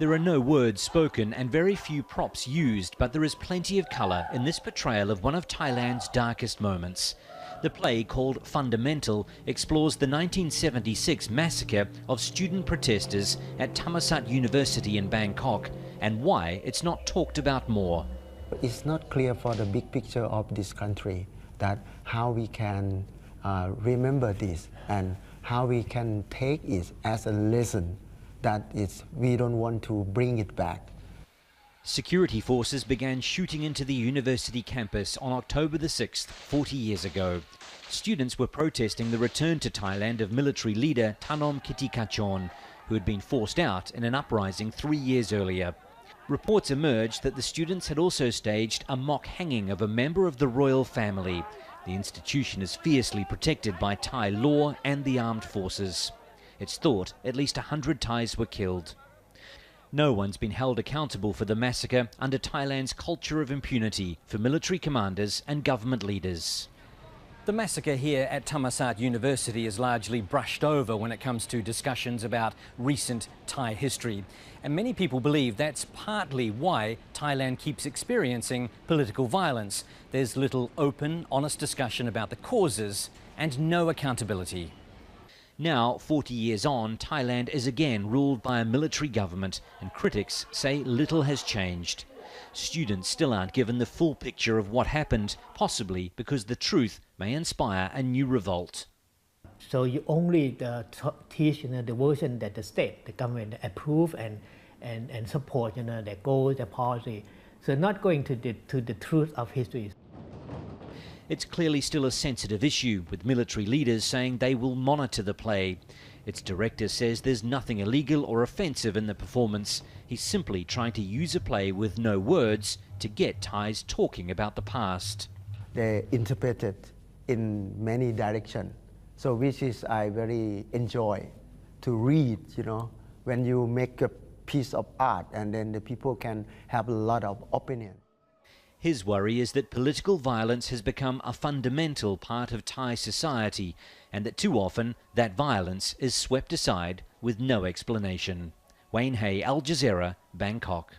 There are no words spoken and very few props used, but there is plenty of colour in this portrayal of one of Thailand's darkest moments. The play, called Fundamental, explores the 1976 massacre of student protesters at Thammasat University in Bangkok and why it's not talked about more. It's not clear for the big picture of this country that how we can remember this and how we can take it as a lesson that we don't want to bring it back. Security forces began shooting into the university campus on October the 6th, 40 years ago. Students were protesting the return to Thailand of military leader Thanom Kittikachorn, who had been forced out in an uprising 3 years earlier. Reports emerged that the students had also staged a mock hanging of a member of the royal family. The institution is fiercely protected by Thai law and the armed forces. It's thought at least 100 Thais were killed. No one's been held accountable for the massacre under Thailand's culture of impunity for military commanders and government leaders. The massacre here at Thammasat University is largely brushed over when it comes to discussions about recent Thai history. And many people believe that's partly why Thailand keeps experiencing political violence. There's little open, honest discussion about the causes and no accountability. Now, 40 years on, Thailand is again ruled by a military government, and critics say little has changed. Students still aren't given the full picture of what happened, possibly because the truth may inspire a new revolt. So you only teach the version that the state, the government approve and support their goals, their policy. So not going to the truth of history. It's clearly still a sensitive issue, with military leaders saying they will monitor the play. Its director says there's nothing illegal or offensive in the performance. He's simply trying to use a play with no words to get Thais talking about the past. They interpret it in many directions, so which is I very enjoy to read, when you make a piece of art and then the people can have a lot of opinion. His worry is that political violence has become a fundamental part of Thai society and that too often that violence is swept aside with no explanation. Wayne Hay, Al Jazeera, Bangkok.